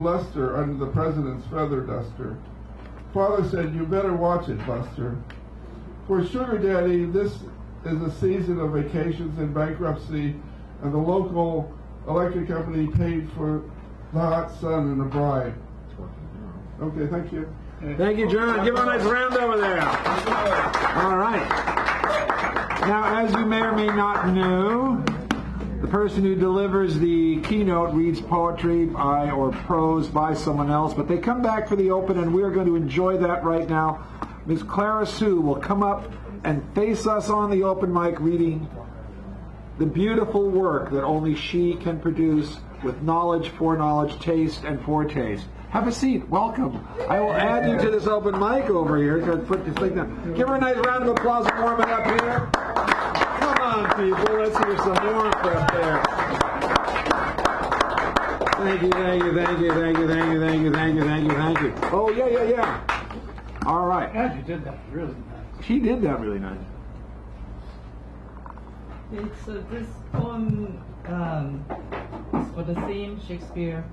luster under the president's feather duster. Father said, "You better watch it, Buster." For Sugar Daddy, this is a season of vacations and bankruptcy, and the local electric company paid for the hot sun and the bride. Okay, thank you. Thank you, John. Give him a nice round over there. All right. Now, as you may or may not know, the person who delivers the keynote reads poetry by or prose by someone else, but they come back for the open, and we are going to enjoy that right now. Ms. Clara Sue will come up and face us on the open mic reading the beautiful work that only she can produce with knowledge, foreknowledge, taste, and foretaste. Have a seat. Welcome. I will add you to this open mic over here. Put this thing down. Give her a nice round of applause and warm it up here. Come on, people. Let's hear some more up there. Thank you, thank you, thank you, thank you, thank you, thank you, thank you, thank you, thank you. Oh, yeah. All right. God, you did that really nice. She did that really nice. It's this poem is for the theme Shakespeare.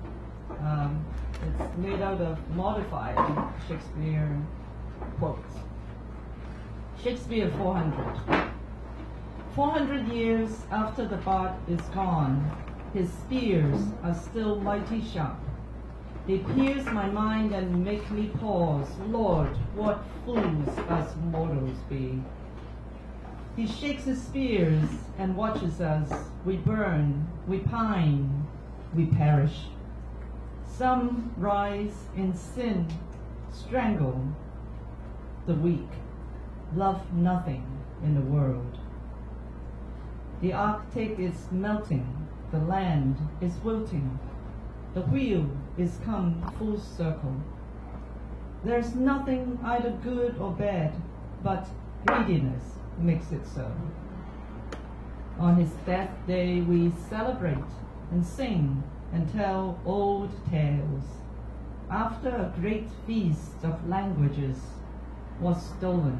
It's made out of modified Shakespeare quotes. Shakespeare 400. 400 years after the bard is gone, his spears are still mighty sharp. They pierce my mind and make me pause. Lord, what fools us mortals be. He shakes his spears and watches us. We burn, we pine, we perish. Some rise in sin, strangle the weak, love nothing in the world. The Arctic is melting, the land is wilting, the wheel is come full circle. There's nothing either good or bad, but greediness makes it so. On his birthday we celebrate and sing and tell old tales. After a great feast of languages, what's stolen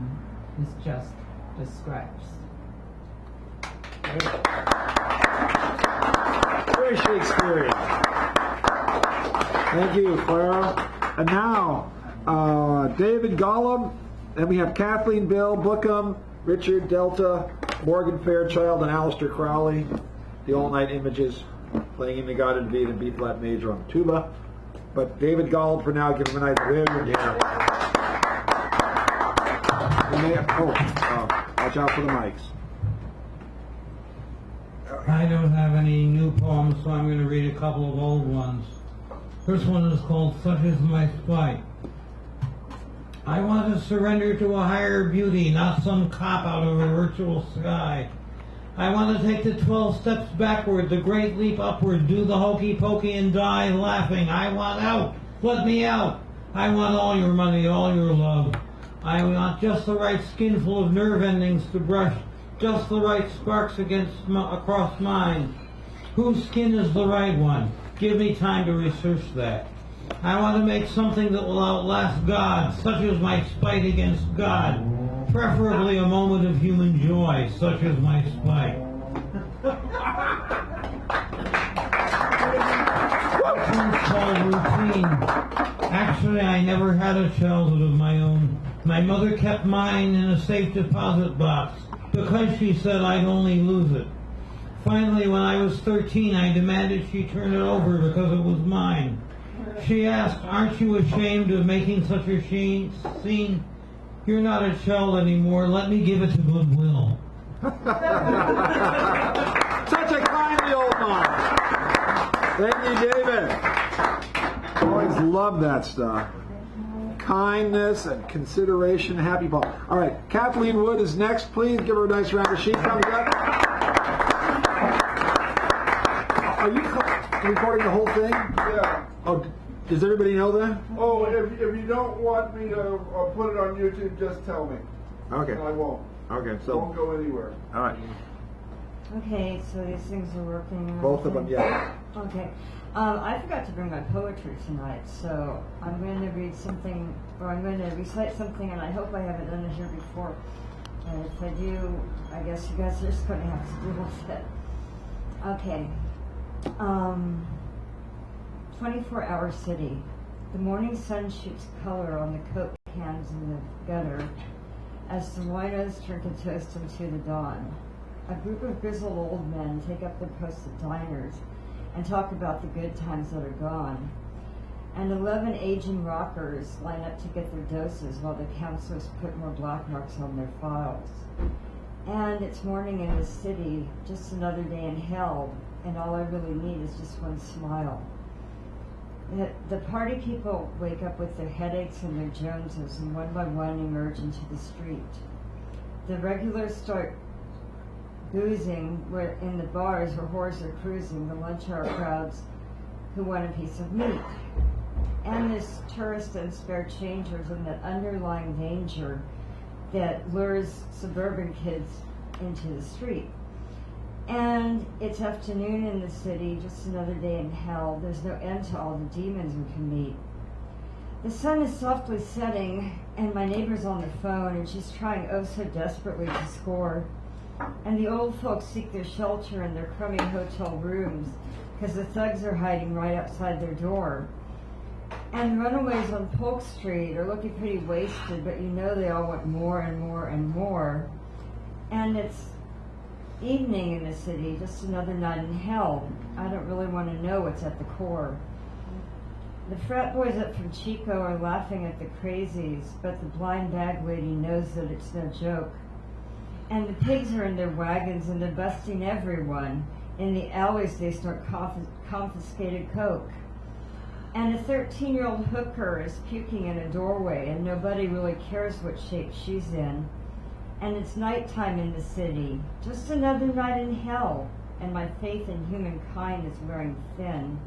is just the scraps. Very Shakespearean. Thank you, Clara. And now, David Gollum, and we have Kathleen Bill, Bookham, Richard Delta, Morgan Fairchild, and Aleister Crowley. The all-night images, playing in the God and Beat and B-flat major on tuba. But David Gollum for now, give him a nice wave. Watch out for the mics. I don't have any new poems, so I'm going to read a couple of old ones. First one is called Such Is My Spite. I want to surrender to a higher beauty, not some cop out of a virtual sky. I want to take the 12 steps backward, the great leap upward, do the hokey pokey and die laughing. I want out. Let me out. I want all your money, all your love. I want just the right skinful of nerve endings to brush, just the right sparks across mine. Whose skin is the right one? Give me time to research that. I want to make something that will outlast God, such as my spite against God. Preferably a moment of human joy, such as my spite. It's called routine. Actually, I never had a childhood of my own. My mother kept mine in a safe deposit box because she said I'd only lose it. Finally, when I was 13, I demanded she turn it over because it was mine. She asked, "Aren't you ashamed of making such a scene? You're not a child anymore. Let me give it to Goodwill." Such a kindly old mom. Thank you, David. Always love that stuff. Kindness and consideration. Happy ball. All right, Kathleen Wood is next. Please give her a nice round of sheet. Comes up. Are you recording the whole thing? Yeah. Oh, does everybody know that? Oh, if you don't want me to put it on YouTube, just tell me. Okay. And I won't. Okay, so. Won't go anywhere. All right. Okay, so these things are working. Both of them, yeah. Okay. I forgot to bring my poetry tonight, so I'm going to read something, or I'm going to recite something, and I hope I haven't done it here before. And if I do, I guess you guys are just going to have to deal with it. Okay. 24-hour city. The morning sun shoots color on the Coke cans in the gutter as the winos turn to toast into the dawn. A group of grizzled old men take up their posts at diners and talk about the good times that are gone. And 11 aging rockers line up to get their doses while the counselors put more black marks on their files. And it's morning in the city, just another day in hell, and all I really need is just one smile. The party people wake up with their headaches and their Joneses and one by one emerge into the street. The regulars start boozing in the bars where whores are cruising, the lunch hour crowds who want a piece of meat. And there's tourists and spare changers and that underlying danger that lures suburban kids into the street. And it's afternoon in the city, just another day in hell. There's no end to all the demons we can meet. The sun is softly setting, and my neighbor's on the phone, and she's trying oh so desperately to score. And the old folks seek their shelter in their crummy hotel rooms, because the thugs are hiding right outside their door. And runaways on Polk Street are looking pretty wasted, but you know they all want more and more and more. And it's evening in the city, just another night in hell. I don't really want to know what's at the core. The frat boys up from Chico are laughing at the crazies, but the blind bag lady knows that it's no joke. And the pigs are in their wagons and they're busting everyone. In the alleys they snort confiscated coke. And a 13-year-old hooker is puking in a doorway and nobody really cares what shape she's in. And it's nighttime in the city, just another night in hell, and my faith in humankind is wearing thin.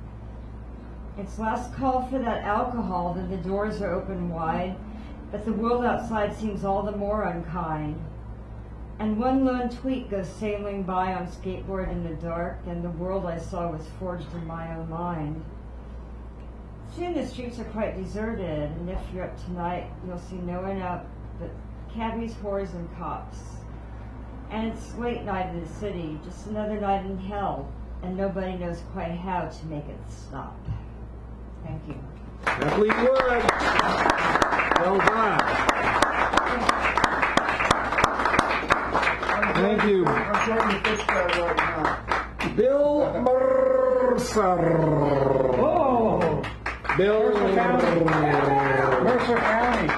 It's last call for that alcohol, then the doors are open wide, but the world outside seems all the more unkind. And one lone tweet goes sailing by on skateboard in the dark, and the world I saw was forged in my own mind. Soon the streets are quite deserted, and if you're up tonight, you'll see no one out but cabbies, whores, and cops. And it's late night in the city, just another night in hell, and nobody knows quite how to make it stop. Thank you. Kathleen Wood. Well done. Thank you. I'm trying to fix that right now. Bill Mercer. Oh, Bill Mercer County.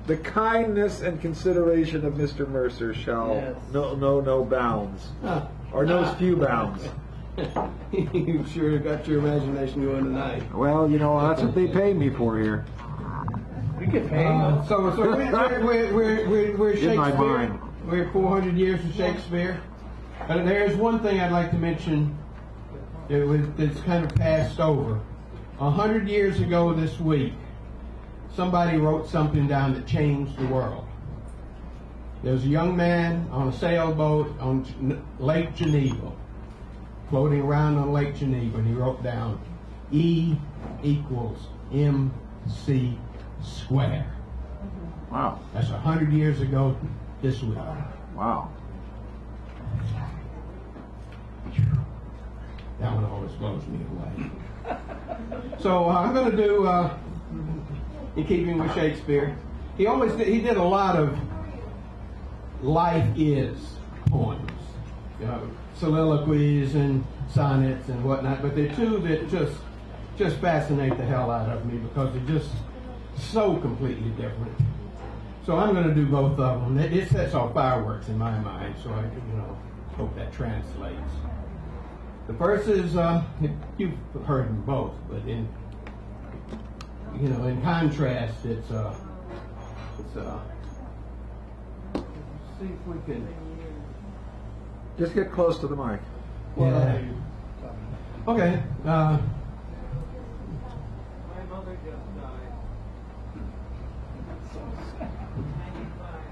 The kindness and consideration of Mr. Mercer shall Yes. know no bounds, or knows few bounds. You sure got your imagination going tonight. Well, you know, that's what they pay me for here. We get paid. So we're In my Shakespeare. mind. We're 400 years of Shakespeare. But there's one thing I'd like to mention that's kind of passed over. 100 years ago this week, somebody wrote something down that changed the world. There was a young man on a sailboat on Lake Geneva, floating around on Lake Geneva, and he wrote down E equals MC square. Wow. That's 100 years ago this week. Wow. That one always blows me away. So I'm going to do, in keeping with Shakespeare, he did a lot of life is poems, soliloquies and sonnets and whatnot. But there are two that just fascinate the hell out of me because they're just so completely different. So I'm going to do both of them. It sets off fireworks in my mind, so I hope that translates. The first is you've heard them both, but in contrast, it's see if we can. Just get close to the mic. Yeah. Okay. My mother just died.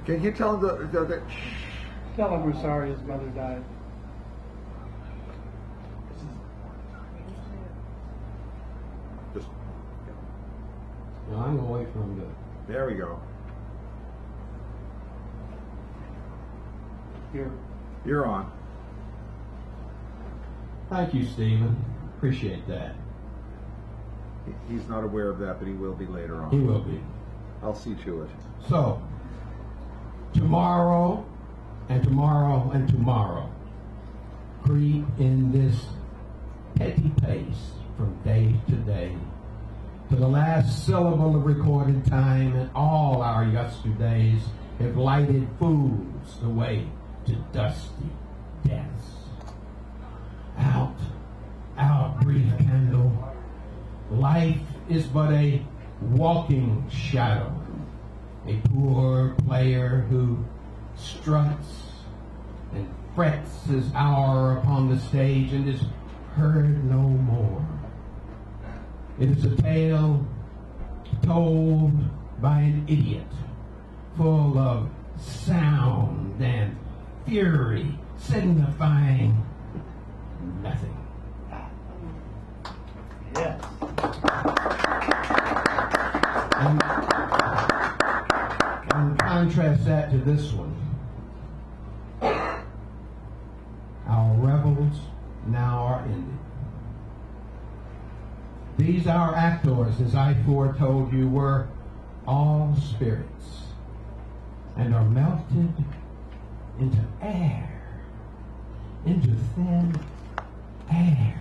Can you tell them the Tell him we're sorry his mother died. just No, I'm gonna wait for him to. there we go. Here. You're on. Thank you, Stephen. Appreciate that. He's not aware of that, but he will be later on. He will be. I'll see to it. So, tomorrow and tomorrow and tomorrow, creep in this petty pace from day to day, to the last syllable of recorded time, and all our yesterdays have lighted fools the way to dusty deaths. Out, out, brief candle. Life is but a walking shadow, a poor player who struts and frets his hour upon the stage and is heard no more. It is a tale told by an idiot, full of sound and fury, signifying nothing. Yes. And contrast that to this one. Our revels now are ended. These our actors, as I foretold you, were all spirits, and are melted into air, into thin air.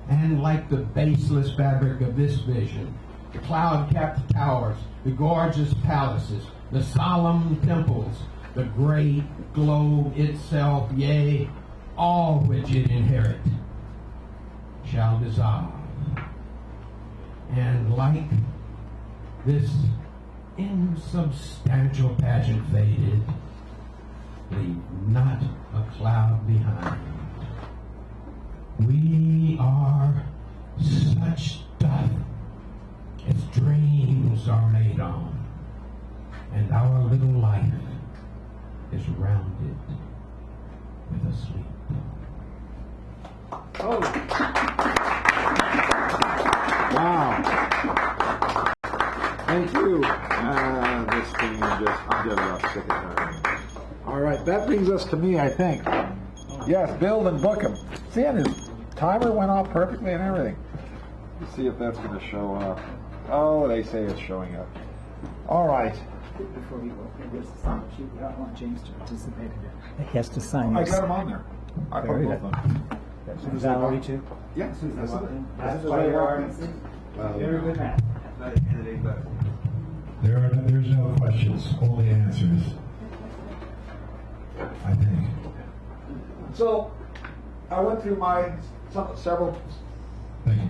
And like the baseless fabric of this vision, the cloud-capped towers, the gorgeous palaces, the solemn temples, the great globe itself, yea, all which it inherit, shall dissolve. And like this insubstantial pageant faded, leave not a cloud behind. We are such stuff as dreams are made on, and our little life is rounded with a sleep. Oh, Wow. Thank you. This thing I'll get it up, sick of that. All right, that brings us to me, I think. Yes, build and book him. See, and his timer went off perfectly and everything. Let's see if that's going to show up. Oh, they say it's showing up. All right. Before we go, there's a sign sheet. I don't want James to participate in it. He has to sign I this. got him on there. I put Very both good. on. Is that Valerie too? Yeah, Susan. That's why you are. Very good man. There's no questions, only answers. I think. So, I went through several. Thank you.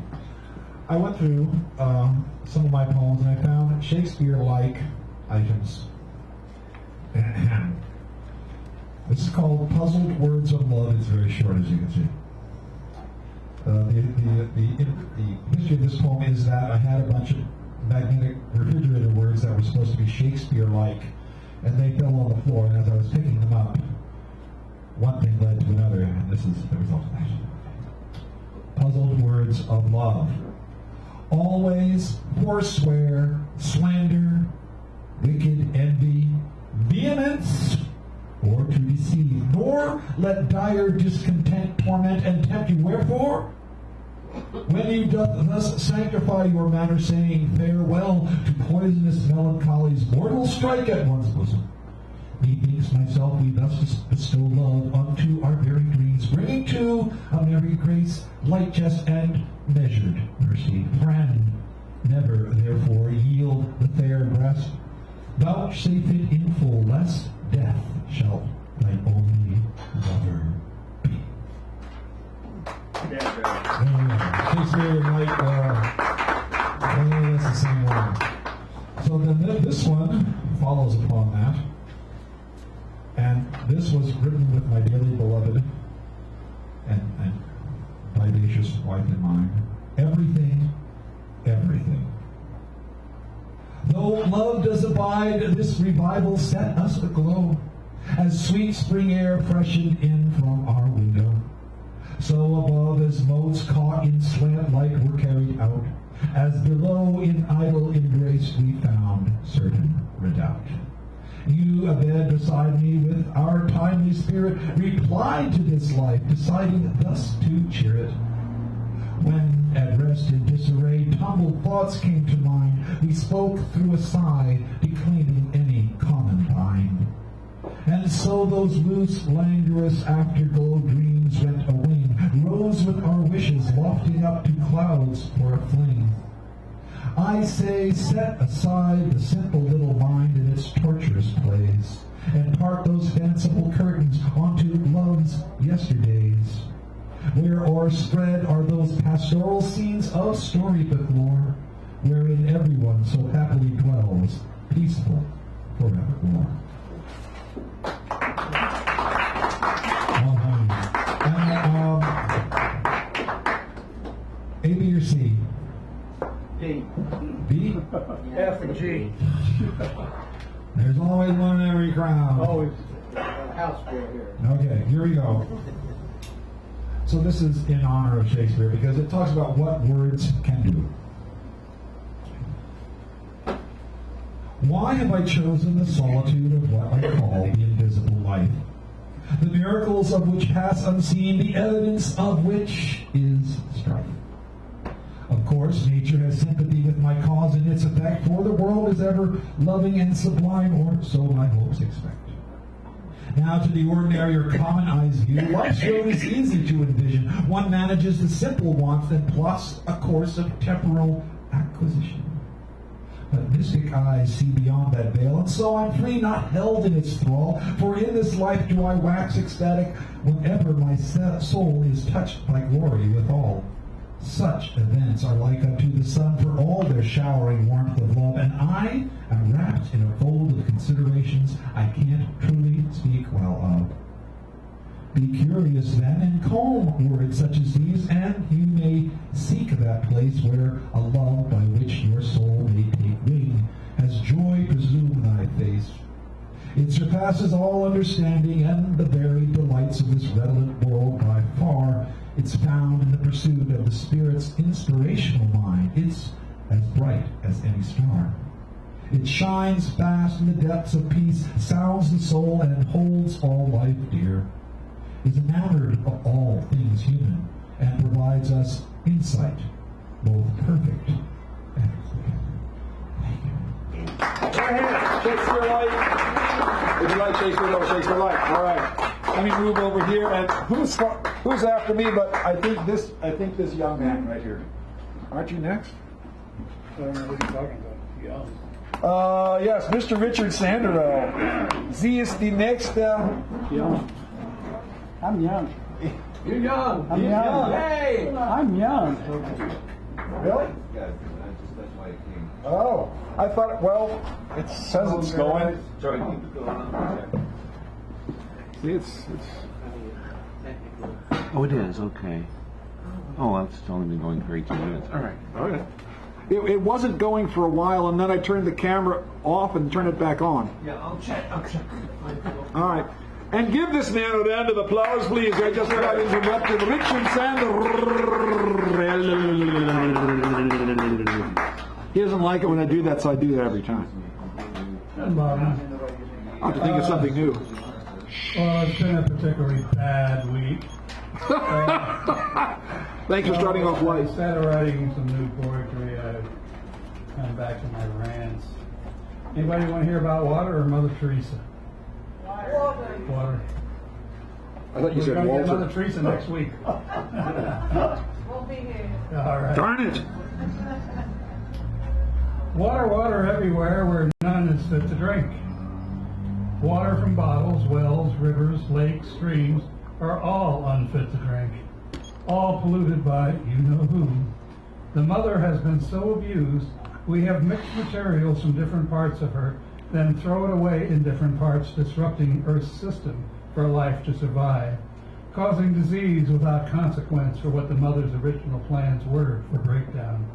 I went through some of my poems and I found Shakespeare-like items. This is called Puzzled Words of Love. It's very short, as you can see. The history of this poem is that I had a bunch of magnetic refrigerator words that were supposed to be Shakespeare-like, and they fell on the floor, and as I was picking them up, one thing led to another, and this is the result of that. Puzzled words of love. Always forswear, slander, wicked envy, vehemence, or to deceive, nor let dire discontent torment and tempt you. Wherefore, when you doth thus sanctify your manner, saying farewell to poisonous melancholies, mortal strike at one's bosom. Methinks myself we thus bestow love unto our very dreams, bringing to a merry grace, light jest, and measured mercy. Friend, never therefore yield the fair breast. Vouchsafe it in full, lest death shall thine only lover be. Shakespeare like that's the same one. So then this one follows upon that. And this was written with my dearly beloved and vivacious wife in mind. Everything, everything. Though love does abide, this revival set us aglow, as sweet spring air freshened in from our window. So above as motes caught in slant light were carried out, as below in idle embrace we found certain redoubt. You abed beside me with our timely spirit, replied to this life, deciding thus to cheer it. When at rest in disarray, tumbled thoughts came to mind. We spoke through a sigh, declaiming any common bind. And so those loose, languorous, afterglow dreams went a-wing, rose with our wishes, lofting up to clouds for a fling. I say, set aside the simple little mind in its torturous plays, and part those fanciful curtains onto love's yesterdays, where o'erspread are those pastoral scenes of storybook lore, wherein everyone so happily dwells, peaceful forevermore. A, B, or C? D. B? F and G. There's always one in every crowd. Always house boy here. Okay, here we go. So this is in honor of Shakespeare because it talks about what words can do. Why have I chosen the solitude of what I call the invisible life? The miracles of which pass unseen, the evidence of which is strife. Of course, nature has sympathy with my cause and its effect, for the world is ever loving and sublime, or so my hopes expect. Now, to the ordinary or common eye's view, life's road is easy to envision. One manages the simple wants, then plots a course of temporal acquisition. But mystic eyes see beyond that veil, and so I'm free, not held in its thrall. For in this life do I wax ecstatic whenever my soul is touched by glory withal. Such events are like unto the sun for all their showering warmth of love, and I am wrapped in a fold of considerations I can't truly speak well of. Be curious then, and comb words such as these, and you may seek that place where a love by which your soul may take wing has joy presume thy face. It surpasses all understanding, and the varied delights of this redolent world by far. It's found in the pursuit of the Spirit's inspirational mind. It's as bright as any star. It shines fast in the depths of peace, sounds the soul, and holds all life dear. Is enamored of all things human, and provides us insight, both perfect and clear. Go ahead. Shakespeare Light. If you like Shakespeare, no Shakespeare Light. All right. Let me move over here. And who's after me? But I think this young man right here. Aren't you next? I don't know what you're talking about. Young. Yes, Mr. Richard Sanderell. Sie ist die nächste. Young. I'm young. You're young. I'm young. Hey! I'm young. Really? Oh, I thought. Well, it says it's going. See, it's. Oh, it is, okay. Oh, it's only been going for 18 minutes. All right. Okay. It wasn't going for a while, and then I turned the camera off and turned it back on. Yeah, I'll check. All right. And give this man a round of applause, please. I just got interrupted. Richard He doesn't like it when I do that, so I do that every time. I have to think of something new. Well, it's been a particularly bad week. Thanks for starting off light. Instead of writing some new poetry, I've come back to my rants. Anybody want to hear about water or Mother Teresa? Water. I thought you We're said going to get Mother Walter. Teresa next week. We'll be here. All right. Darn it. Water everywhere where none is fit to drink. Water from bottles, wells, rivers, lakes, streams are all unfit to drink. All polluted by you-know-who. The mother has been so abused, we have mixed materials from different parts of her, then throw it away in different parts, disrupting Earth's system for life to survive, causing disease without consequence for what the mother's original plans were for breakdown.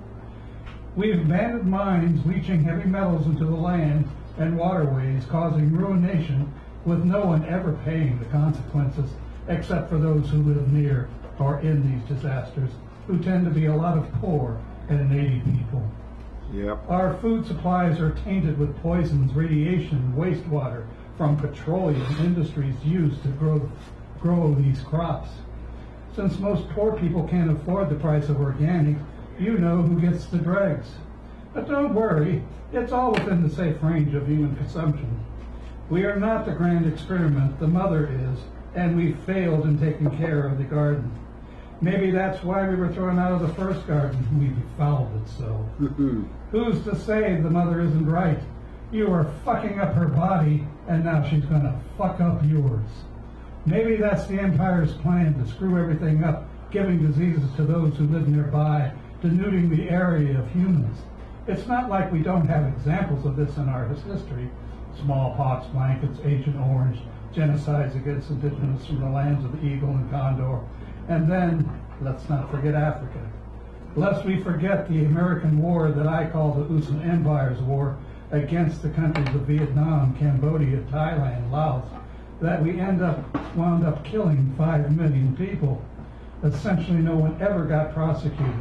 We've abandoned mines leaching heavy metals into the land and waterways, causing ruination with no one ever paying the consequences except for those who live near or in these disasters, who tend to be a lot of poor and needy people. Yep. Our food supplies are tainted with poisons, radiation, wastewater from petroleum industries used to grow these crops. Since most poor people can't afford the price of organic, you know who gets the dregs. But don't worry, it's all within the safe range of human consumption. We are not the grand experiment, the mother is, and we failed in taking care of the garden. Maybe that's why we were thrown out of the first garden. We befouled it so. Who's to say the mother isn't right? You are fucking up her body, and now she's gonna fuck up yours. Maybe that's the empire's plan, to screw everything up, giving diseases to those who live nearby, denuding the area of humans. It's not like we don't have examples of this in our history. Smallpox, blankets, Agent Orange, genocides against indigenous from the lands of the eagle and condor. And then, let's not forget Africa. Lest we forget the American war that I call the USAN Empire's war against the countries of Vietnam, Cambodia, Thailand, Laos, that we wound up killing 5 million people. Essentially no one ever got prosecuted.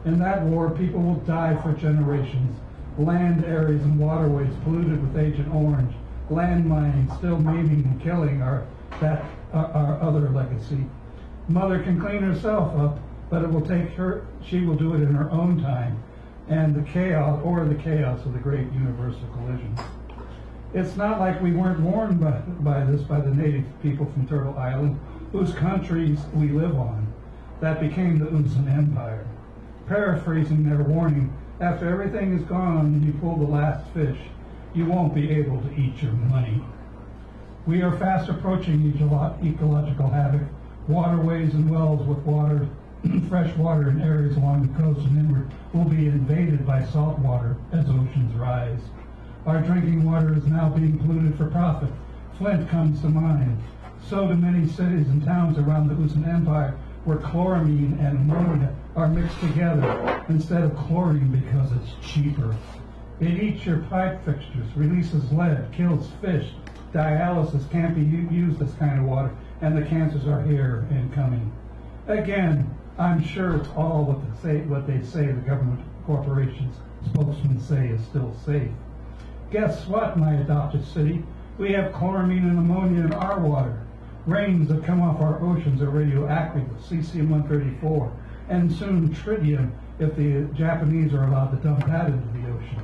In that war, people will die for generations. Land areas and waterways polluted with Agent Orange. Land mining still maiming and killing our other legacy. Mother can clean herself up, but it will take her, she will do it in her own time, and the chaos of the great universal collision. It's not like we weren't warned by the native people from Turtle Island, whose countries we live on. That became the USAN Empire. Paraphrasing their warning, after everything is gone and you pull the last fish, you won't be able to eat your money. We are fast approaching ecological havoc. Waterways and wells with water, fresh water in areas along the coast and inward will be invaded by salt water as oceans rise. Our drinking water is now being polluted for profit. Flint comes to mind. So do many cities and towns around the USAN Empire, where chloramine and ammonia are mixed together instead of chlorine because it's cheaper. It eats your pipe fixtures, releases lead, kills fish. Dialysis can't be used this kind of water, and the cancers are here and coming. Again, I'm sure it's all what they say the government corporations spokesmen say is still safe. Guess what, my adopted city? We have chloramine and ammonia in our water. Rains that come off our oceans are radioactive with cesium-134, and soon tritium if the Japanese are allowed to dump that into the ocean.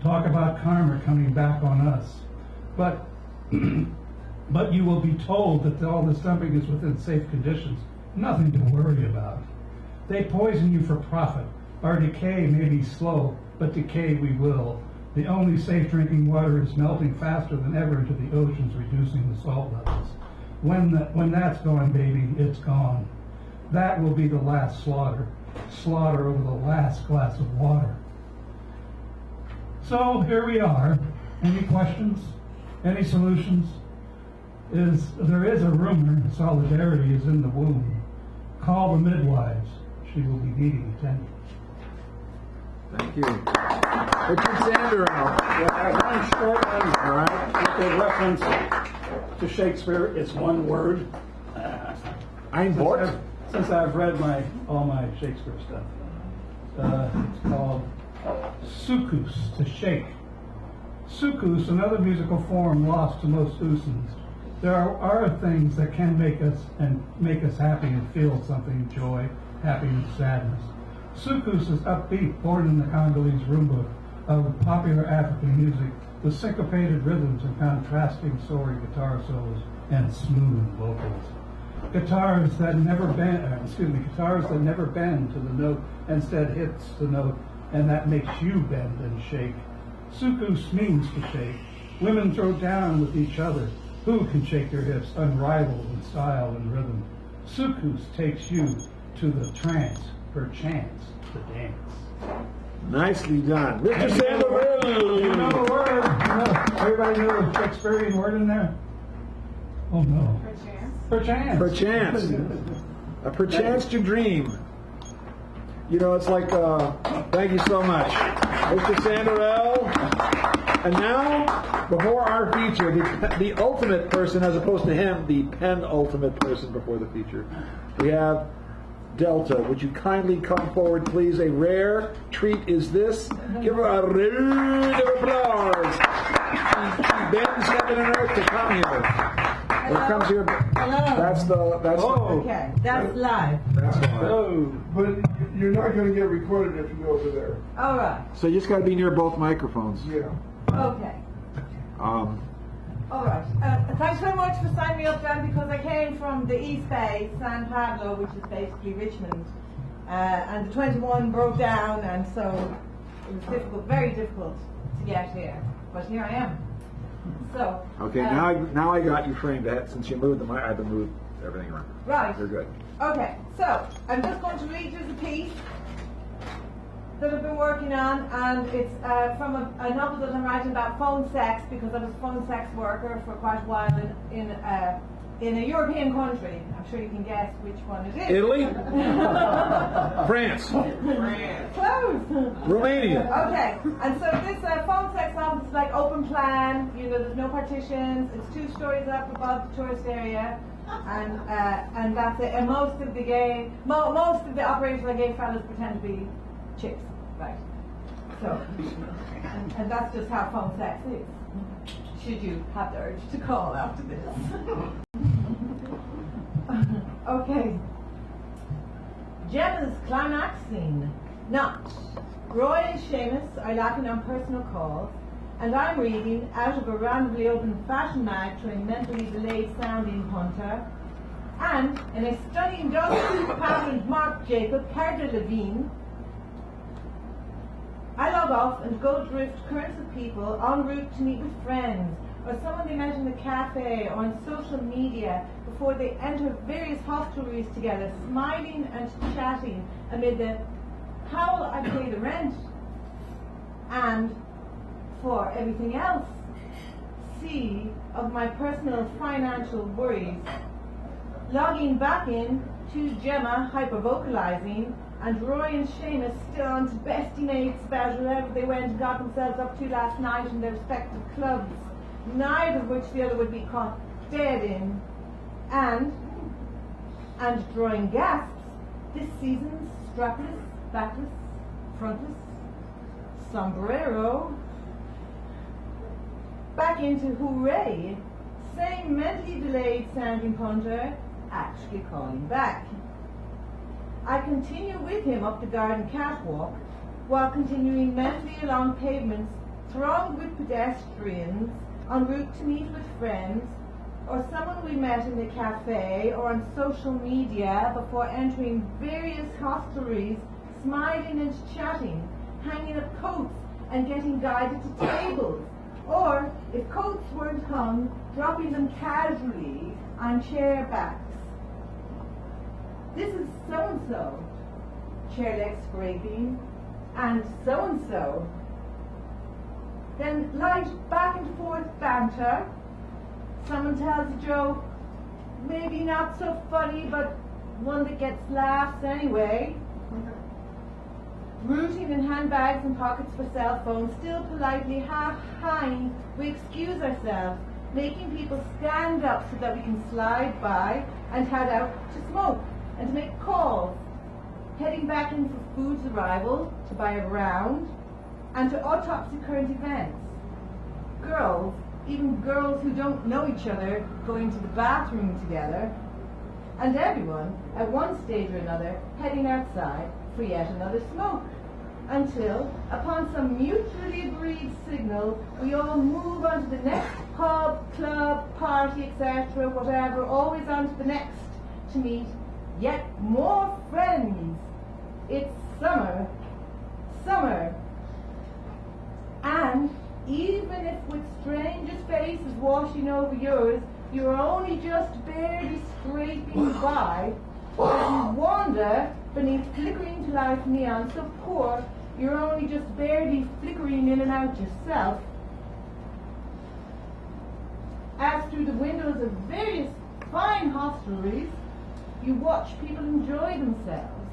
Talk about karma coming back on us. But you will be told that all this dumping is within safe conditions. Nothing to worry about. They poison you for profit. Our decay may be slow, but decay we will. The only safe drinking water is melting faster than ever into the oceans, reducing the salt levels. When that's gone, baby, it's gone. That will be the last slaughter. Slaughter over the last glass of water. So here we are. Any questions? Any solutions? There is a rumor solidarity is in the womb. Call the midwives. She will be needing attention. Thank you. Richard Sandero. Yeah, one short one. All right. With a reference to Shakespeare, it's one word. Ein Wort? Since I've read all my Shakespeare stuff, it's called sukus, to shake. Sukus, another musical form lost to most Usans. There are things that can make us happy and feel something: joy, happiness, sadness. Sukus is upbeat, born in the Congolese rumba of popular African music, with syncopated rhythms and contrasting soaring guitar solos and smooth vocals. Guitars that never bend to the note, instead hits the note, and that makes you bend and shake. Sukus means to shake. Women throw down with each other. Who can shake their hips, unrivaled in style and rhythm? Sukus takes you to the trance, perchance to dance. Nicely done. Richard Sandero. You know the word. Everybody know the Shakespearean word in there? Oh no. Perchance. Perchance. A perchance to dream. You know, it's like, thank you so much. Mr. Sandero. And now, before our feature, the ultimate person, as opposed to him, the penultimate person before the feature, we have Delta. Would you kindly come forward, please? A rare treat is this. Give her a round of applause. She bends heaven and earth to come here. What comes here? Hello. That's Okay, that's live. That's live. Oh, but you're not going to get recorded if you go over there. All right. So you just got to be near both microphones. Yeah. Okay. Um, All right. Thanks very much for signing me up, Dan, because I came from the East Bay, San Pablo, which is basically Richmond, and the 21 broke down, and so it was difficult, very difficult to get here. But here I am. So. okay, now I got you framed. Since you moved the mic, I've moved everything around. Right. You're good. Okay. So I'm just going to read you the piece that I've been working on, and it's from a novel that I'm writing about phone sex, because I was a phone sex worker for quite a while in a European country. I'm sure you can guess which one it is. Italy? France? Close. Romania? Okay, and so this phone sex office is like open plan, there's no partitions, it's 2 stories up above the tourist area, and that's it. And most of the operators are gay fellas pretend to be chicks, right? So, and that's just how phone sex is. Should you have the urge to call after this. Okay. Gemma's climax scene. Not. Roy and Seamus are laughing on personal calls, and I'm reading out of a randomly open fashion mag to a mentally delayed sounding punter, and in a stunning dog patterned Marc Jacob Carter Levine, I log off and go drift currents of people en route to meet with friends, or someone they met in a cafe or on social media before they enter various hostelries together, smiling and chatting amid the how will I pay the rent, and for everything else, sea of my personal financial worries. Logging back in to Gemma hyper-vocalizing, and Roy and Seamus still on to bestie mates about whatever they went and got themselves up to last night in their respective clubs, neither of which the other would be caught dead in. And drawing gasps, this season's strapless, backless, frontless, sombrero, back into hooray, same mentally delayed sounding punter, actually calling back. I continue with him up the garden catwalk, while continuing mentally along pavements thronged with pedestrians en route to meet with friends, or someone we met in the cafe or on social media before entering various hostelries, smiling and chatting, hanging up coats and getting guided to tables, or, if coats weren't hung, dropping them casually on chair backs. This is so-and-so, chair leg scraping, and so-and-so. Then light back and forth banter. Someone tells a joke, maybe not so funny, but one that gets laughs anyway. Rooting in handbags and pockets for cell phones, still politely half-hawing, we excuse ourselves, making people stand up so that we can slide by and head out to smoke and to make calls, heading back in for food's arrival, to buy a round, and to autopsy current events. Girls, even girls who don't know each other, going to the bathroom together, and everyone, at one stage or another, heading outside for yet another smoke, until, upon some mutually agreed signal, we all move on to the next pub, club, party, etc., whatever, always on to the next, to meet yet more friends. It's summer. Summer. And even if with strangers' faces washing over yours, you're only just barely scraping by, as you wander beneath flickering to life neon so poor you're only just barely flickering in and out yourself, as through the windows of various fine hostelries you watch people enjoy themselves.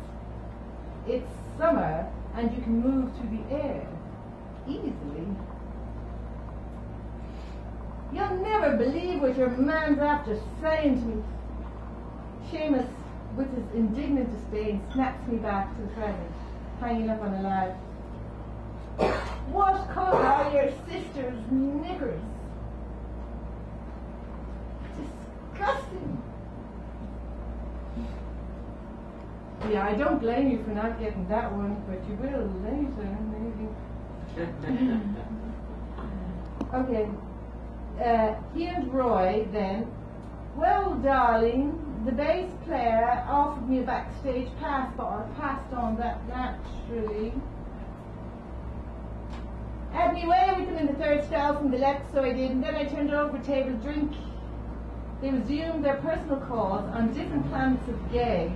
It's summer and you can move through the air easily. You'll never believe what your man's after saying to me. Seamus, with his indignant disdain, snaps me back to the present, hanging up on a lad. What colour are your sister's knickers? Disgusting. Yeah, I don't blame you for not getting that one, but you will later, maybe. Okay. He and Roy then. Well, darling, the bass player offered me a backstage pass, but I passed on that naturally. Had me way with him in the third stall from the left, so I did, and then I turned over a table drink. They resumed their personal cause on different planets of gay,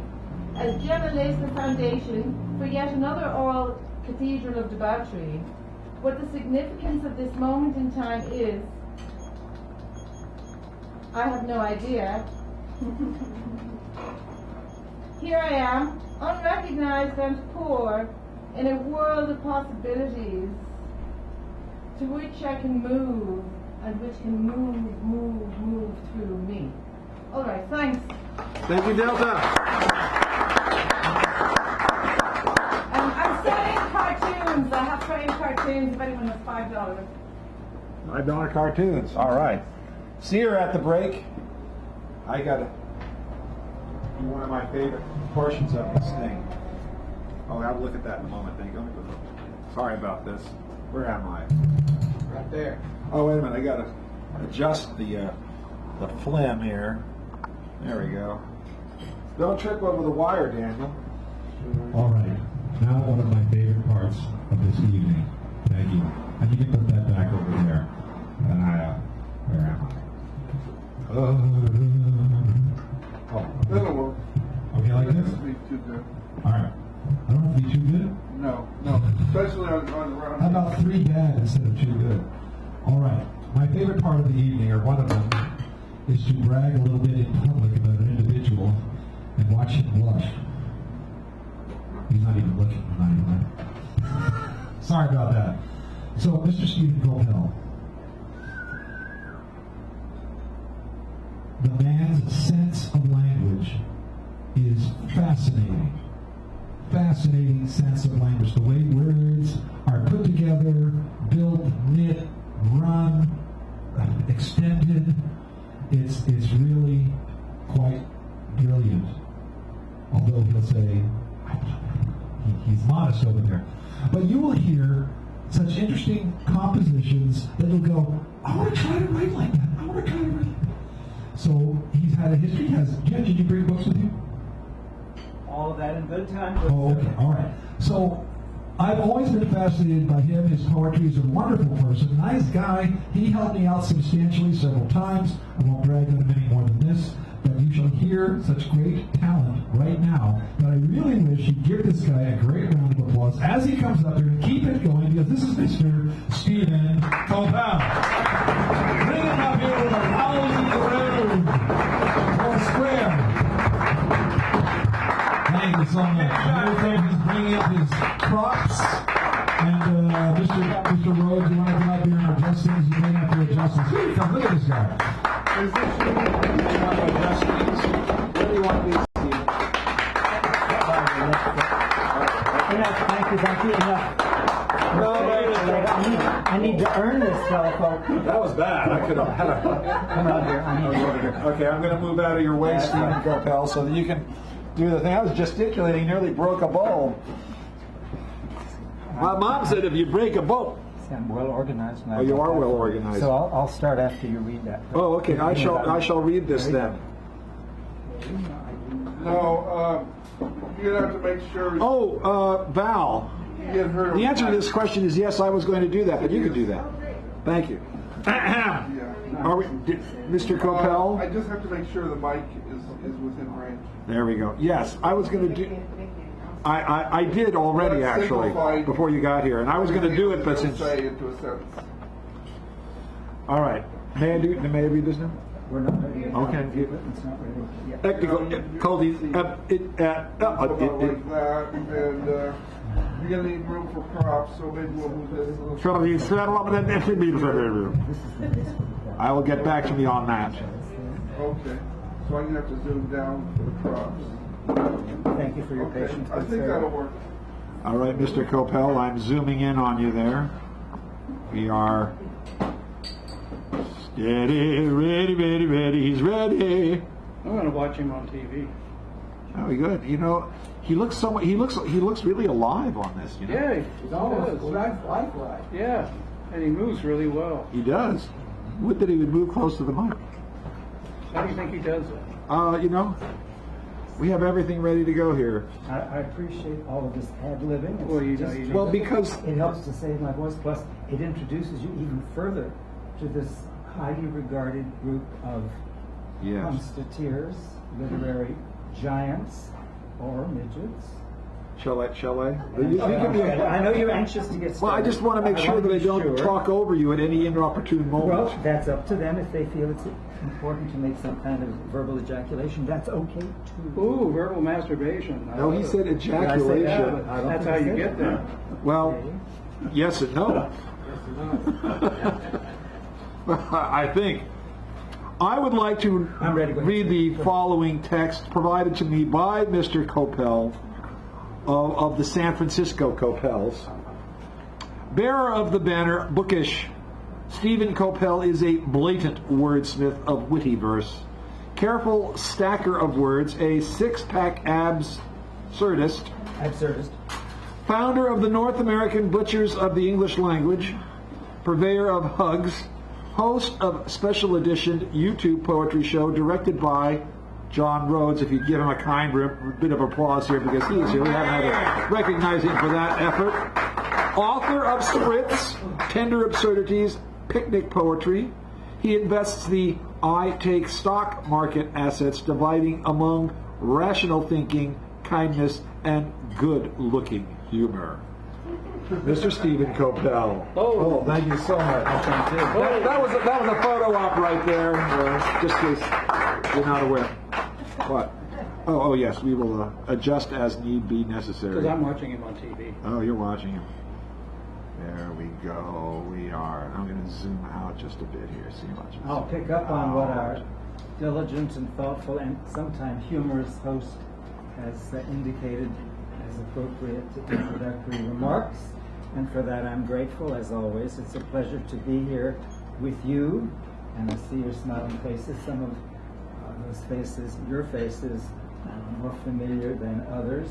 as Gemma lays the foundation for yet another oral cathedral of debauchery. What the significance of this moment in time is, I have no idea. Here I am, unrecognized and poor, in a world of possibilities, to which I can move, and which can move through me. All right, thanks. Thank you, Delta. I'm selling cartoons. I have framed cartoons if anyone has $5. $5 cartoons. All right. See her at the break. I got to do one of my favorite portions of this thing. Oh, I'll look at that in a moment. Thank you. Sorry about this. Where am I? Right there. Oh, wait a minute. I got to adjust the phlegm here. There we go. Don't trip over the wire, Daniel. All right. Now one of my favorite parts of this evening. Thank you. And you can put that back over there. And where am I? That'll work. Okay, like this? Doesn't be too good. All right. I don't have to be too good. No. Especially on the round. How about 3 bad instead of 2 good? All right. My favorite part of the evening, or one of them, is to brag a little bit in public about an individual and watch him blush. He's not even looking. Sorry about that. So, Mr. Stephen Coppell. The man's sense of language is fascinating. Fascinating sense of language. The way words are put together, built, knit, run, extended. It's really quite brilliant. Although he'll say, he's modest over there. But you will hear such interesting compositions that you'll go, I want to try to write like that. I want to try to write like that. So he's had a history. Jen, did you bring books with you? All of that in good time. Oh, okay. All right. So I've always been fascinated by him. His poetry. He's a wonderful person. Nice guy. He helped me out substantially several times. I won't brag on him any more than this. But you shall hear such great talent right now that I really wish you'd give this guy a great round of applause as he comes up here and keep it going, because this is Mr. Stephen Coppell. Bring him up here with a rousing road or square. Thank you so much. Everything he's bringing up his props. And Mr. Rhodes, you want to come up here and adjust things? You may have to adjust things. Here you come. Look at this guy. Is this you? Want to adjust these? What do you want these, Steve? Enough. Thank you. Enough. No, I need to earn this telephone. that was bad. I could have had a... Come out here. I need to. Okay, I'm going to move out of your way, Stephen Coppell, so that you can do the thing. I was gesticulating, nearly broke a bulb. My mom said if you break a bulb... See, I'm well organized. Oh, you are well organized. So I'll start after you read that. Oh, okay. I shall read this then. No, you're going to have to make sure. Oh, Val. You get her. The answer to this question is yes, I was going to do that, but you can do that. Thank you. Are we, Mr. Coppell? I just have to make sure the mic is within range. There we go. Yes, I was going to do... I did already, actually, before you got here, and I was going to do it, but since... Say into a sentence. All right. May I read this now? We're not ready. Okay. It's not ready yet. Technical, called these... About like that, and you're going to need room for props, so maybe we'll move this a little. I will get back to me on that. Okay. So I'm going to have to zoom down for the props. Thank you for your patience. I think that'll work. All right, Mr. Coppell, I'm zooming in on you there. We are steady, ready. He's ready. I'm going to watch him on TV. Very good. You know, he looks really alive on this. You know? Yeah, It's almost lifelike. Yeah, and he moves really well. He does. Would that he would move close to the mic. How do you think he does that? You know, we have everything ready to go here. I appreciate all of this ad-libbing. It's Well, you know, just you- Well, because it helps to save my voice. Plus, it introduces you even further to this highly regarded group of yes, constateers, literary giants, or midgets. shall I? I know you're anxious to get started. Well, I just want to make sure that I don't talk over you at any inopportune moment. Well, that's up to them. If they feel it's important to make some kind of verbal ejaculation, that's okay too. Ooh, verbal masturbation. No, he said Yeah, ejaculation. I don't That's think how I you said get that. there. Well, yes and no. I think I would like to I'm ready. Go ahead. read the following text provided to me by Mr. Coppell of the San Francisco Coppells. Bearer of the banner, bookish, Stephen Coppell is a blatant wordsmith of witty verse, careful stacker of words, a six-pack absurdist, founder of the North American Butchers of the English Language, purveyor of hugs, host of special edition YouTube poetry show directed by John Rhodes. If you'd give him a kind bit of applause here because he's here. We haven't had to recognize him for that effort. Author of Spritz, Tender Absurdities, Picnic Poetry. He invests the I Take Stock market assets dividing among rational thinking, kindness, and good-looking humor. Mr. Stephen Coppell. Oh. Thank you so much. That was a photo op right there, just in case you're not aware. What? Oh, yes, we will adjust as need be necessary. Because I'm watching him on TV. Oh, you're watching him. There we go. We are. I'm going to zoom out just a bit here. See how much. I'll pick up on what our diligent and thoughtful and sometimes humorous host has indicated as appropriate introductory remarks. And for that I'm grateful, as always. It's a pleasure to be here with you. And I see your smiling faces. Some of those faces, your faces, are more familiar than others.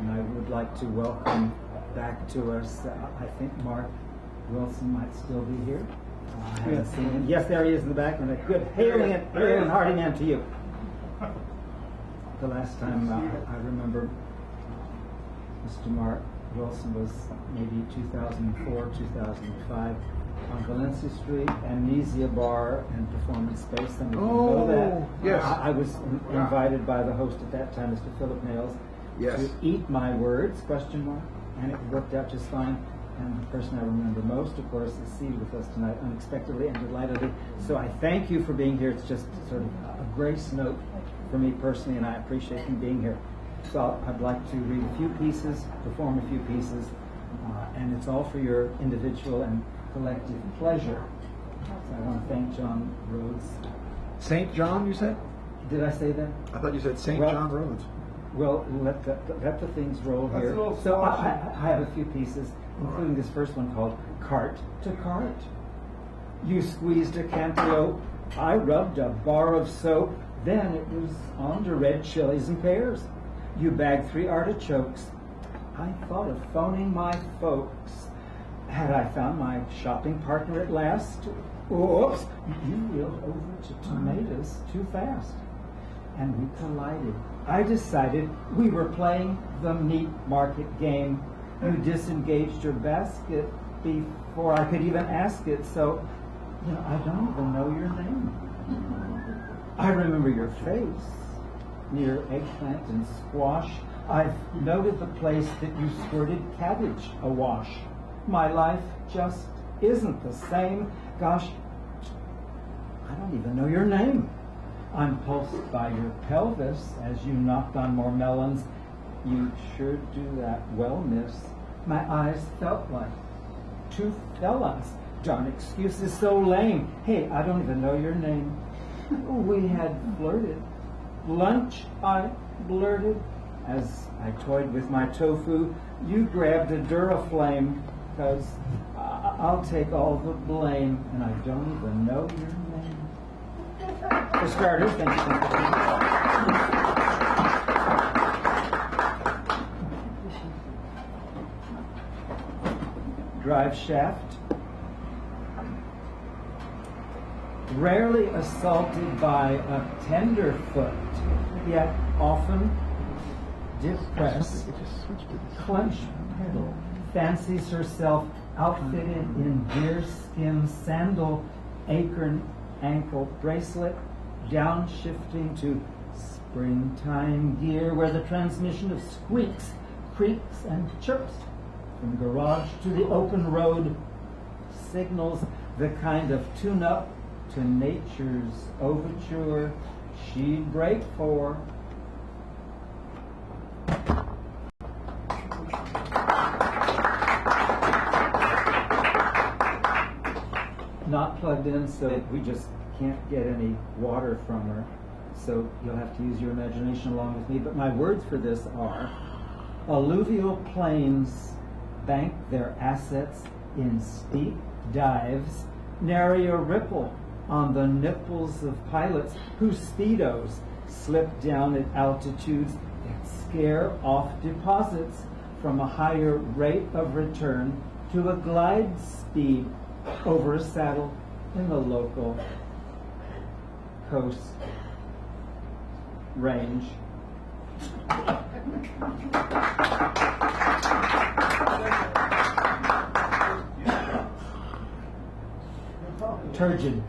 And I would like to welcome back to us, I think Mark Wilson might still be here. I haven't seen him. Yes, there he is in the background. Good. Hail and hearty man to you. The last time I remember Mr. Mark Wilson was maybe 2004, 2005 on Valencia Street, Amnesia Bar and Performance Space. Some of you know that. Yes. I was invited by the host at that time, Mr. Philip Nails, Yes. to eat my words, question mark, and it worked out just fine. And the person I remember most, of course, is seated with us tonight unexpectedly and delightedly. So I thank you for being here. It's just sort of a grace note for me personally, and I appreciate you being here. So I'd like to read a few pieces, perform a few pieces, and it's all for your individual and collective pleasure. So I want to thank John Rhodes. St. John, you said? Did I say that? I thought you said St. Well- John Rhodes. Well, let the things roll That's here. a little So I flashy. have a few pieces, including this first one called Cart to Cart. You squeezed a cantaloupe, I rubbed a bar of soap, then it was on to red chilies and pears. You bagged 3 artichokes, I thought of phoning my folks. Had I found my shopping partner at last? Oops, you wheeled over to tomatoes too fast. And we collided. I decided we were playing the meat market game. You disengaged your basket before I could even ask it, so I don't even know your name. I remember your face near eggplant and squash. I've noted the place that you squirted cabbage awash. My life just isn't the same. Gosh, I don't even know your name. I'm pulsed by your pelvis as you knocked on more melons. You sure do that well, miss. My eyes felt like 2 fellas. Darn excuses so lame. Hey, I don't even know your name. We had flirted. Lunch, I blurted, as I toyed with my tofu, you grabbed a Duraflame, 'cause I'll take all the blame, and I don't even know your name. For starters, thank you. Drive shaft. Rarely assaulted by a tenderfoot, yet often depressed. Clench pedal. Fancies herself outfitted in deerskin sandal, acorn ankle bracelet, downshifting to springtime gear where the transmission of squeaks, creaks, and chirps from garage to the open road signals the kind of tune-up to nature's overture she'd break for. Not plugged in, so we just can't get any water from her. So you'll have to use your imagination along with me. But my words for this are: alluvial plains bank their assets in steep dives, nary a ripple on the nipples of pilots whose speedos slip down at altitudes that scare off deposits from a higher rate of return to a glide speed over a saddle in the local coast range. Turgid.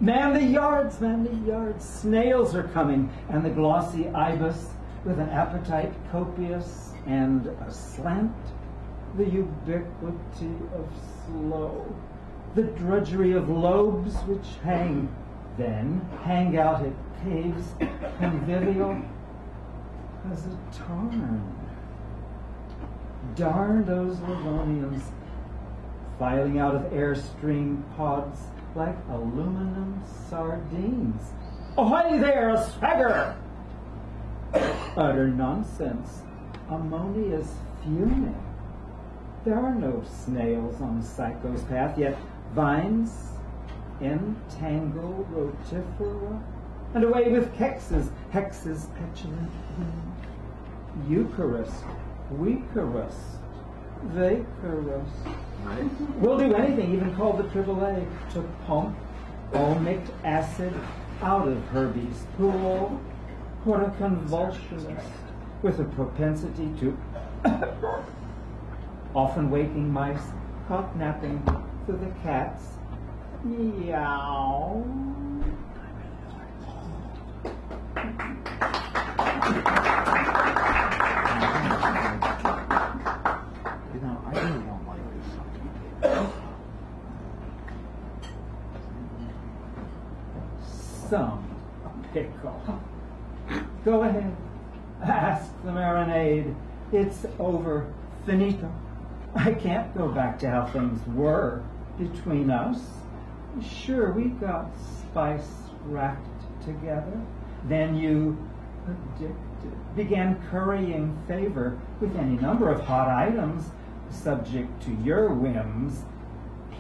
Man the yards, man the yards. Snails are coming, and the glossy ibis with an appetite copious and aslant. The ubiquity of slow. The drudgery of lobes which hang, then hang out at caves convivial as a tarn. Darn those Livonians, filing out of airstream pods like aluminum sardines. Ahoy there, a swagger! Utter nonsense. Ammonia's fuming. There are no snails on Psycho's path, yet vines entangle rotifera, and away with Kex's, Hex's petulant Eucharist, Weakerist, Vacarist. We'll do anything, even call the AAA, to pump omic acid out of Herbie's pool. What a convulsionist with a propensity to often waking mice, caught napping to the cats. Meow. You know, I really don't like this. Some pickle. Go ahead. Ask the marinade. It's over. Finito. I can't go back to how things were between us. Sure, we got spice racked together. Then you, addicted, began currying favor with any number of hot items, subject to your whims,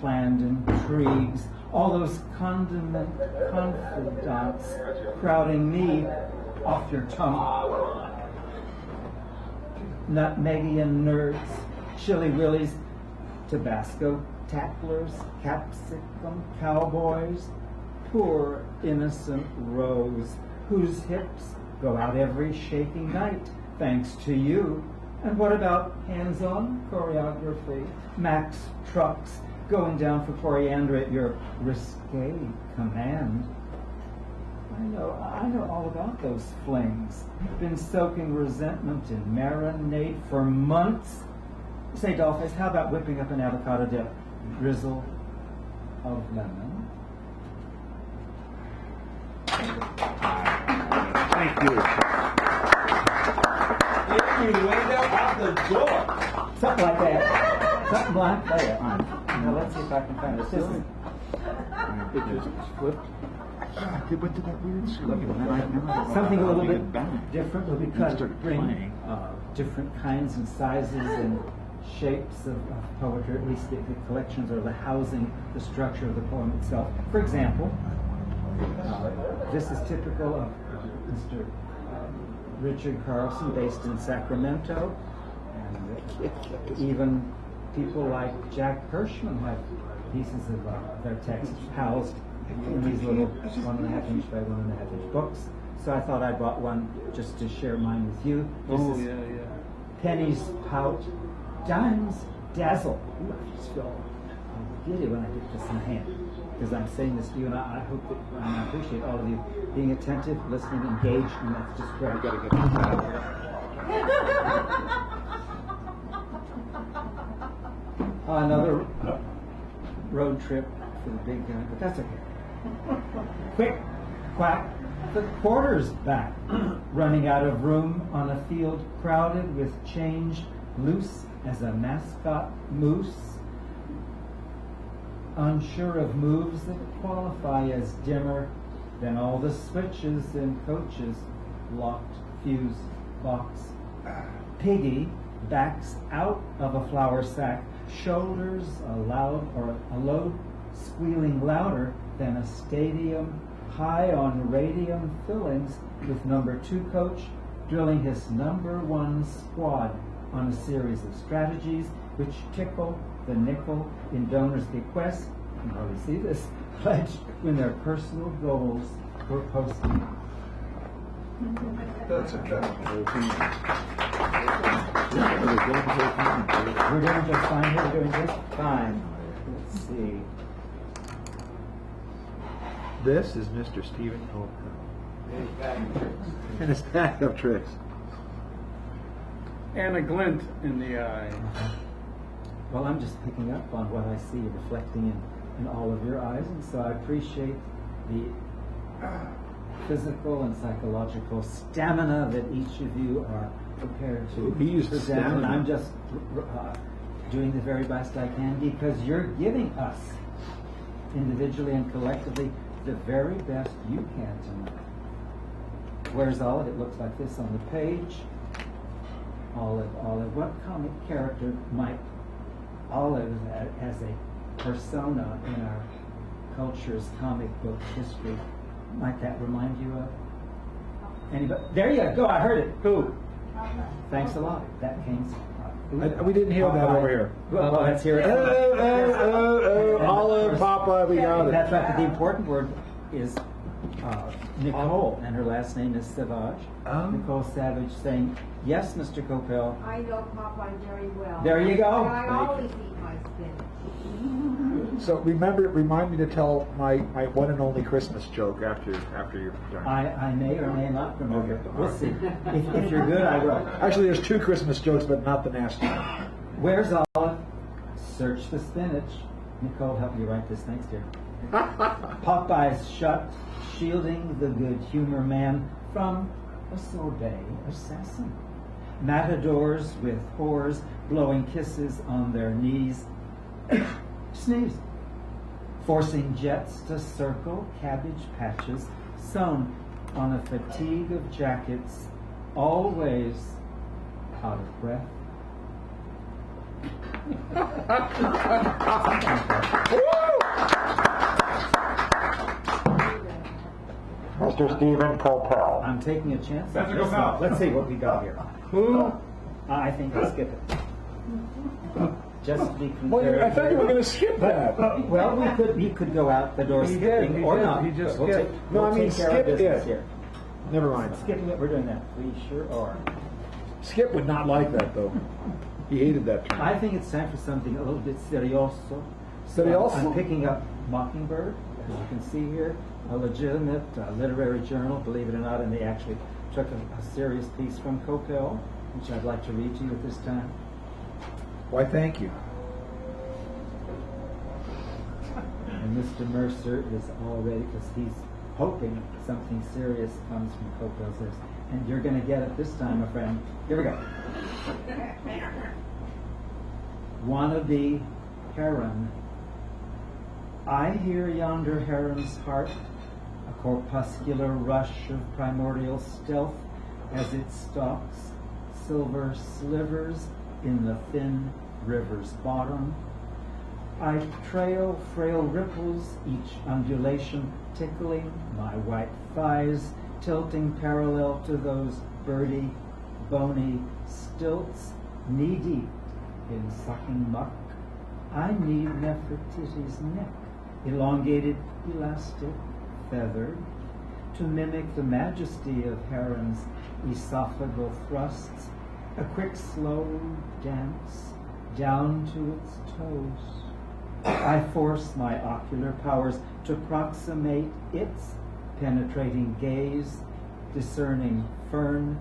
planned intrigues, all those condiment confidants crowding me off your tongue. Nutmegian nerds, chili willies, Tabasco tacklers, capsicum cowboys, poor innocent Rose, whose hips go out every shaking night, thanks to you. And what about hands-on choreography? Max trucks going down for coriander at your risque command. I know all about those flings. Been soaking resentment in marinade for months. Say, Dollface, how about whipping up an avocado dip? Drizzle of lemon. Thank you. Out the door. Something like that. Something like that. Now let's see if I can find it. This is It just flipped. What did that weird scream? And then I remember Something a little bit back. different will be You cut. started Bring playing. different kinds and sizes and shapes of poetry, at least the collections or the housing, the structure of the poem itself. For example, this is typical of Mr. Richard Carlson, based in Sacramento, and even people like Jack Hirschman have pieces of their text housed in these little 1.5 inch by 1.5 inch books. So I thought I brought one just to share mine with you. This is Pennies Pout, Dimes Dazzle. Ooh, I just feel giddy when I get this in hand, because I'm saying this to you, and I hope that I appreciate all of you being attentive, listening, engaged, and that's just great. I've got to get this out of here. Another road trip for the big guy, but that's okay. Quick, quack, the porter's back, running out of room on a field crowded with change, loose as a mascot moose, unsure of moves that qualify as dimmer than all the switches in coaches, locked fuse box. Piggy backs out of a flour sack, shoulders a load squealing louder than a stadium high on radium fillings, with number 2 coach drilling his number 1 squad on a series of strategies which tickle the nickel in donors' bequests. You can hardly see this, pledged when their personal goals were posted. That's We're doing just fine here. We're doing just fine. Let's see. This is Mr. Stephen Colpel. And his backup tricks. And a glint in the eye. Well, I'm just picking up on what I see reflecting in all of your eyes, and so I appreciate the physical and psychological stamina that each of you are prepared to He used present. stamina. And I'm just doing the very best I can, because you're giving us, individually and collectively, the very best you can tonight. Where's Olive? It looks like this on the page. Olive. What comic character might Olive, as a persona in our culture's comic book history, might that remind you of? Anybody? There you go. I heard it. Who? Thanks a lot. That came. We didn't hear that over here. Well, let's hear it. Olive, Popeye, we got it. That's right. But the important word is Nicole, and her last name is Savage. Nicole Savage saying, "Yes, Mr. Coppell." I know Popeye very well. There you go. I always eat my spinach. So remind me to tell my one and only Christmas joke after you're done. I may or may not remember. We'll see. If you're good, I will. Actually, there's 2 Christmas jokes, but not the nasty one. Where's Olive? Search the spinach. Nicole, help me write this. Thanks, dear. Popeye's shut, shielding the good humor man from a sorbet assassin. Matadors with whores blowing kisses on their knees. Sneeze. Forcing jets to circle cabbage patches sewn on a fatigue of jackets, always out of breath. Mr. Stephen Colpel. I'm taking a chance. That's a go foul. Let's see what we got here. Who? I think I'll skip it. Just to be Well, I thought you were going to skip that. Well, he could go out the door skipping or not. He just We'll skipped. take- No, we'll I mean take care of skip business it. here. Never mind. Skipping it, we're doing that. We sure are. Skip would not like that, though. He hated that term. I think it's time for something a little bit serioso. Serioso? I'm picking up Mockingbird, as you can see here, a legitimate literary journal, believe it or not, and they actually took a serious piece from Coppell, which I'd like to read to you at this time. Why, thank you. And Mr. Mercer is already, because he's hoping something serious comes from Coppell's lips. And you're going to get it this time, my friend. Here we go. Wannabe heron. I hear yonder heron's heart, a corpuscular rush of primordial stealth as it stalks silver slivers in the thin river's bottom. I trail frail ripples, each undulation tickling my white thighs, tilting parallel to those birdy, bony stilts, knee-deep in sucking muck. I need Nefertiti's neck, elongated, elastic, feathered, to mimic the majesty of Heron's esophageal thrusts, a quick, slow dance down to its toes. I force my ocular powers to approximate its penetrating gaze, discerning fern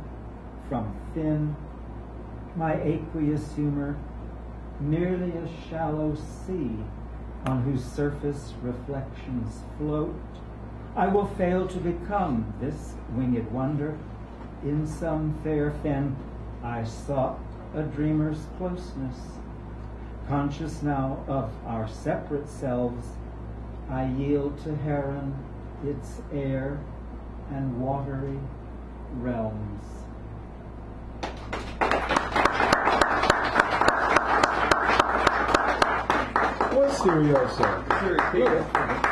from fin, my aqueous humor merely a shallow sea on whose surface reflections float. I will fail to become this winged wonder. In some fair fen I sought a dreamer's closeness. Conscious now of our separate selves, I yield to Heron its air and watery realms. What's serioso?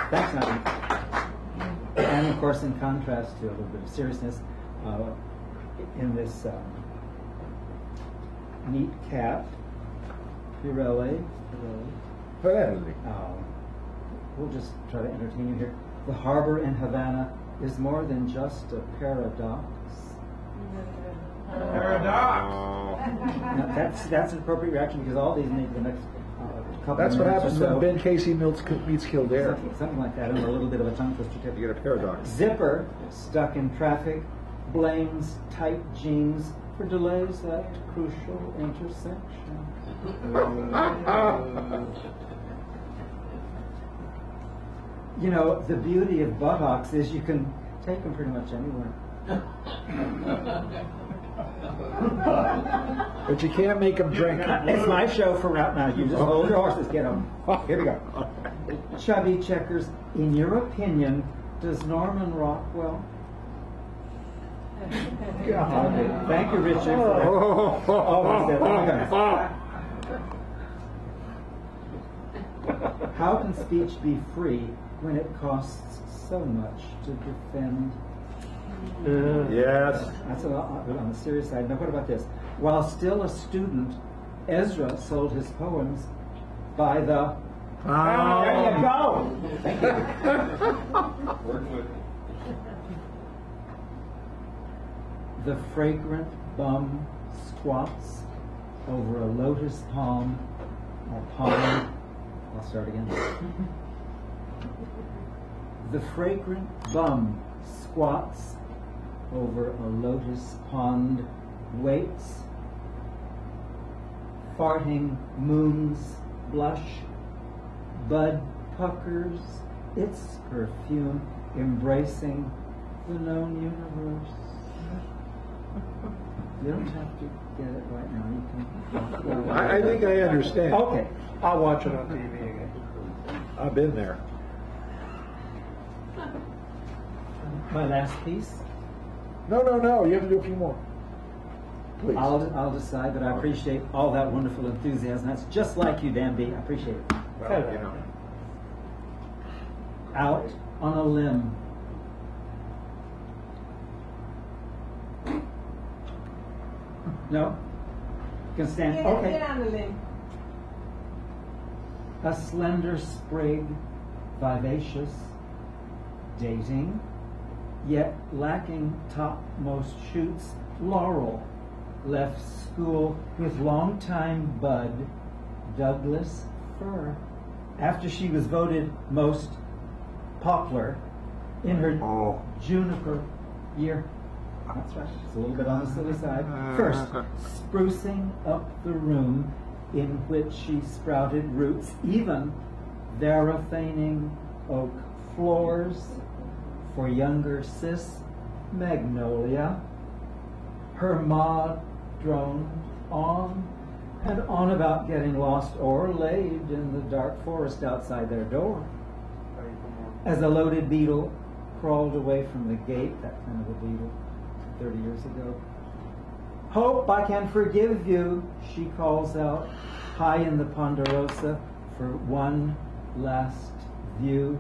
Thanks, Nadia. And of course, in contrast to a little bit of seriousness, in this neat cat, Pirelli. We'll just try to entertain you here. The harbor in Havana is more than just a paradox. Now, that's an appropriate reaction because all these need the next couple That's of what minutes happens or so. when Ben Casey meets Kildare. Something like that, and a little bit of a tongue twister tip. You get a paradox. Zipper, stuck in traffic, blames tight jeans for delays at crucial intersection. You know, the beauty of buttocks is you can take them pretty much anywhere. But you can't make them drink. It's my show for right now. You just hold your horses. Get them. Here we go. Chubby checkers, in your opinion, does Norman Rockwell? Okay. Thank you, Richard. How can speech be free when it costs so much to defend? Yes. That's a lot on the serious side. Now, what about this? While still a student, Ezra sold his poems by the. There you go. Thank you. The fragrant bum squats over a lotus palm or pond. I'll start again. The fragrant bum squats over a lotus pond, waits, farting moons blush, bud puckers its perfume, embracing the known universe. You don't have to get it right now. You can. I think I understand. Okay. I'll watch it on TV again. I've been there. My last piece. No. You have to do a few more. Please. I'll decide, but I appreciate all that wonderful enthusiasm. That's just like you, Danby. I appreciate it. Well, you know. Out on a limb. No? You can stand. Okay. Get on the limb. A slender sprig, vivacious, dating, yet lacking topmost shoots, laurel, left school with longtime bud, Douglas fir. After she was voted most poplar in her juniper year. That's right, it's a little bit on the silly side. First, sprucing up the room in which she sprouted roots, even varifening oak floors for younger sis Magnolia. Her ma droned on and on about getting lost or laid in the dark forest outside their door. As a loaded beetle crawled away from the gate, that kind of a beetle, 30 years ago. Hope, I can forgive you, she calls out, high in the Ponderosa, for one last view.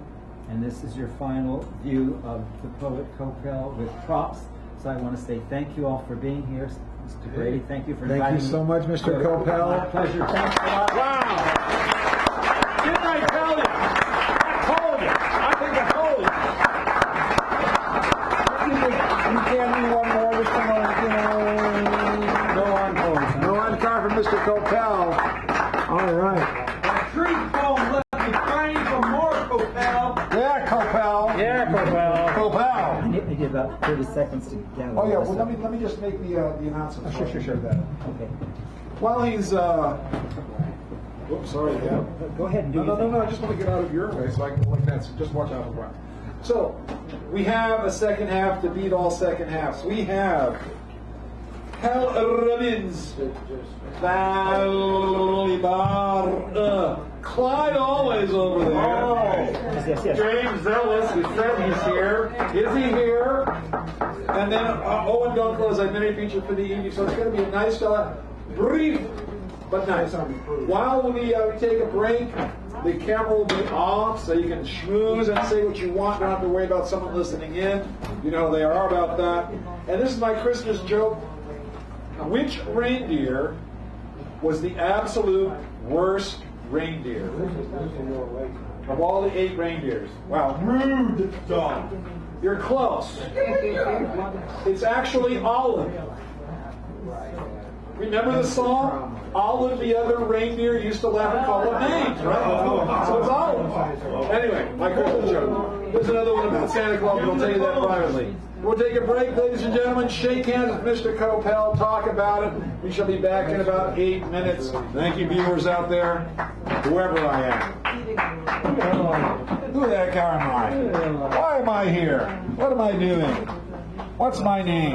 And this is your final view of the poet Coppell with props. So I want to say thank you all for being here. Mr. Brady, thank you for inviting me. Thank you so much, Mr. Coppell. My pleasure. Thanks a lot. Wow! Didn't I tell you? I told you. I think I told you. You can't do one more. Just come on, No encore. No encore from Mr. Coppell. All right. A treat poem left behind for more Coppell. Yeah, Coppell. Yeah, Coppell. Coppell. I need about 30 seconds to gather. Oh yeah, all this well up. let me just make the announcement. Sure. Okay. While he's oops, sorry, yeah. Go ahead and do your thing. No, I just want to get out of your way so I can like that. So just watch out for that. So we have a second half to beat all second halves. We have Hal Robbins, Clyde Always over there. Yes. James Ellis, we said he's here. Is he here? And then Owen Dunkel is our mini feature for the evening. So it's going to be a nice fella. Brief, but nice. While we take a break, the camera will be off so you can schmooze and say what you want. Don't have to worry about someone listening in. You know they are about that. And this is my Christmas joke. Which reindeer was the absolute worst reindeer of all the 8 reindeers? Wow, rude dog. You're close. It's actually Olive. Remember the song? All of the other reindeer used to laugh and call them names, right? So it's Olive. Anyway, my Christmas joke. There's another one about Santa Claus, but I'll tell you that privately. We'll take a break, ladies and gentlemen. Shake hands with Mr. Coppell. Talk about it. We shall be back in about 8 minutes. Thank you, viewers out there, whoever I am. Who the heck am I? Why am I here? What am I doing? What's my name?